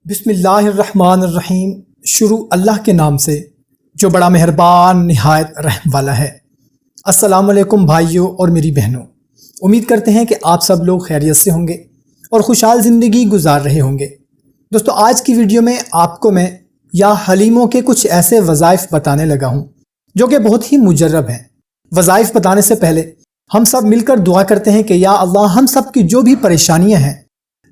بسم اللہ الرحمن الرحیم۔ شروع اللہ کے نام سے جو بڑا مہربان نہایت رحم والا ہے۔ السلام علیکم بھائیوں اور میری بہنوں، امید کرتے ہیں کہ آپ سب لوگ خیریت سے ہوں گے اور خوشحال زندگی گزار رہے ہوں گے۔ دوستو، آج کی ویڈیو میں آپ کو میں یا حلیموں کے کچھ ایسے وظائف بتانے لگا ہوں جو کہ بہت ہی مجرب ہیں۔ وظائف بتانے سے پہلے ہم سب مل کر دعا کرتے ہیں کہ یا اللہ ہم سب کی جو بھی پریشانیاں ہیں،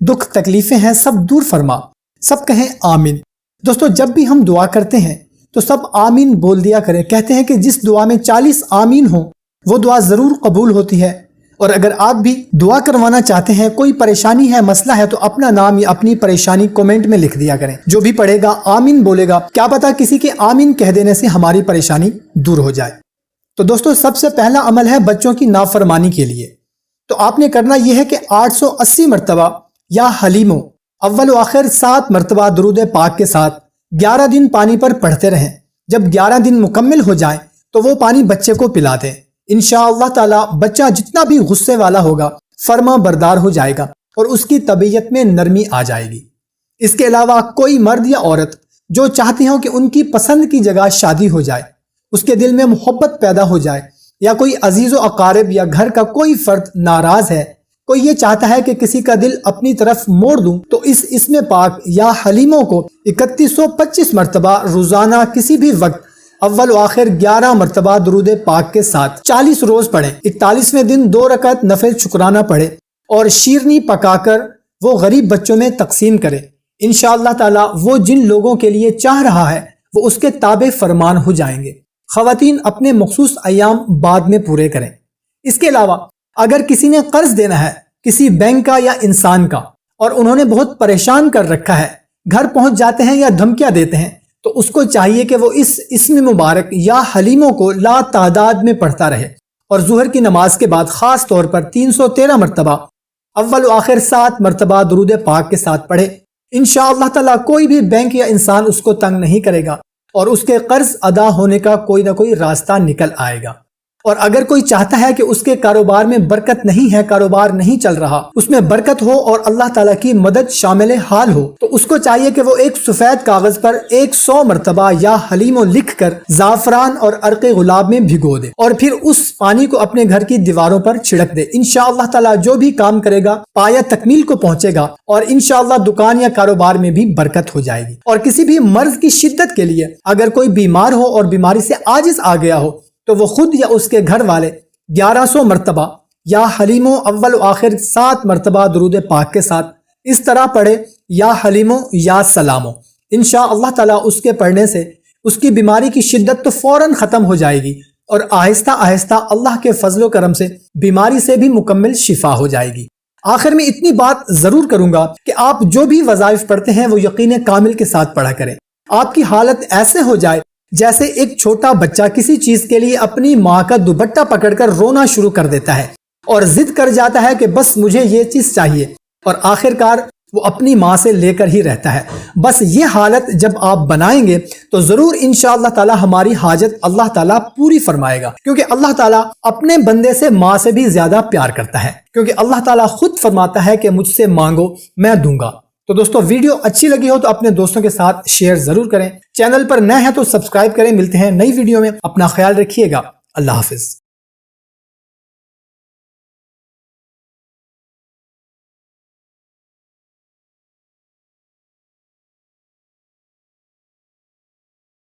دکھ تکلیفیں ہیں، سب دور فرما۔ سب کہیں آمین۔ دوستو، جب بھی ہم دعا کرتے ہیں تو سب آمین بول دیا کریں۔ کہتے ہیں کہ جس دعا میں 40 آمین ہوں وہ دعا ضرور قبول ہوتی ہے۔ اور اگر آپ بھی دعا کروانا چاہتے ہیں، کوئی پریشانی ہے، مسئلہ ہے، تو اپنا نام یا اپنی پریشانی کومنٹ میں لکھ دیا کریں۔ جو بھی پڑھے گا آمین بولے گا، کیا پتا کسی کے آمین کہہ دینے سے ہماری پریشانی دور ہو جائے۔ تو دوستو، سب سے پہلا عمل ہے بچوں کی نافرمانی کے لیے۔ تو آپ نے کرنا یہ ہے کہ 880 مرتبہ یا حلیموں اول و آخر 7 مرتبہ درود پاک کے ساتھ 11 دن پانی پر پڑھتے رہیں۔ جب 11 دن مکمل ہو جائیں تو وہ پانی بچے کو پلا دیں۔ انشاءاللہ تعالی بچہ جتنا بھی غصے والا ہوگا فرما بردار ہو جائے گا اور اس کی طبیعت میں نرمی آ جائے گی۔ اس کے علاوہ کوئی مرد یا عورت جو چاہتے ہوں کہ ان کی پسند کی جگہ شادی ہو جائے، اس کے دل میں محبت پیدا ہو جائے، یا کوئی عزیز و اقارب یا گھر کا کوئی فرد ناراض ہے، کوئی یہ چاہتا ہے کہ کسی کا دل اپنی طرف موڑ دوں، تو اس اسم پاک یا حلیموں کو 3125 مرتبہ روزانہ کسی بھی وقت اول و آخر 11 مرتبہ درود پاک کے ساتھ 40 روز پڑھیں۔ 41ویں دن 2 رکعت نفل شکرانہ پڑھیں اور شیرنی پکا کر وہ غریب بچوں میں تقسیم کریں۔ انشاءاللہ تعالی وہ جن لوگوں کے لیے چاہ رہا ہے وہ اس کے تابع فرمان ہو جائیں گے۔ خواتین اپنے مخصوص ایام بعد میں پورے کریں۔ اس کے علاوہ اگر کسی نے قرض دینا ہے کسی بینک کا یا انسان کا اور انہوں نے بہت پریشان کر رکھا ہے، گھر پہنچ جاتے ہیں یا دھمکیاں دیتے ہیں، تو اس کو چاہیے کہ وہ اس اسم مبارک یا حلیموں کو لا تعداد میں پڑھتا رہے اور ظہر کی نماز کے بعد خاص طور پر 313 مرتبہ اول و آخر 7 مرتبہ درود پاک کے ساتھ پڑھے۔ انشاءاللہ تعالی کوئی بھی بینک یا انسان اس کو تنگ نہیں کرے گا اور اس کے قرض ادا ہونے کا کوئی نہ کوئی راستہ نکل آئے گا۔ اور اگر کوئی چاہتا ہے کہ اس کے کاروبار میں برکت نہیں ہے، کاروبار نہیں چل رہا، اس میں برکت ہو اور اللہ تعالیٰ کی مدد شامل حال ہو، تو اس کو چاہیے کہ وہ ایک سفید کاغذ پر 100 مرتبہ یا حلیموں لکھ کر زعفران اور عرق گلاب میں بھگو دے اور پھر اس پانی کو اپنے گھر کی دیواروں پر چھڑک دے۔ انشاءاللہ تعالیٰ جو بھی کام کرے گا پایہ تکمیل کو پہنچے گا اور انشاءاللہ دکان یا کاروبار میں بھی برکت ہو جائے گی۔ اور کسی بھی مرض کی شدت کے لیے اگر کوئی بیمار ہو اور بیماری سے عاجز آ گیا ہو تو وہ خود یا اس کے گھر والے 1100 مرتبہ یا حلیموں اول و آخر 7 مرتبہ درود پاک کے ساتھ اس طرح پڑھے، یا حلیموں یا سلاموں۔ انشاءاللہ تعالی اس کے پڑھنے سے اس کی بیماری کی شدت تو فوراً ختم ہو جائے گی اور آہستہ آہستہ اللہ کے فضل و کرم سے بیماری سے بھی مکمل شفا ہو جائے گی۔ آخر میں اتنی بات ضرور کروں گا کہ آپ جو بھی وظائف پڑھتے ہیں وہ یقین کامل کے ساتھ پڑھا کریں۔ آپ کی حالت ایسے ہو جائے جیسے ایک چھوٹا بچہ کسی چیز کے لیے اپنی ماں کا دوپٹہ پکڑ کر رونا شروع کر دیتا ہے اور ضد کر جاتا ہے کہ بس مجھے یہ چیز چاہیے، اور آخرکار وہ اپنی ماں سے لے کر ہی رہتا ہے۔ بس یہ حالت جب آپ بنائیں گے تو ضرور انشاءاللہ تعالی ہماری حاجت اللہ تعالیٰ پوری فرمائے گا، کیونکہ اللہ تعالیٰ اپنے بندے سے ماں سے بھی زیادہ پیار کرتا ہے، کیونکہ اللہ تعالیٰ خود فرماتا ہے کہ مجھ سے مانگو میں دوں گا۔ تو دوستو، ویڈیو اچھی لگی ہو تو اپنے دوستوں کے ساتھ شیئر ضرور کریں۔ چینل پر نئے ہیں تو سبسکرائب کریں۔ ملتے ہیں نئی ویڈیو میں، اپنا خیال رکھیے گا۔ اللہ حافظ۔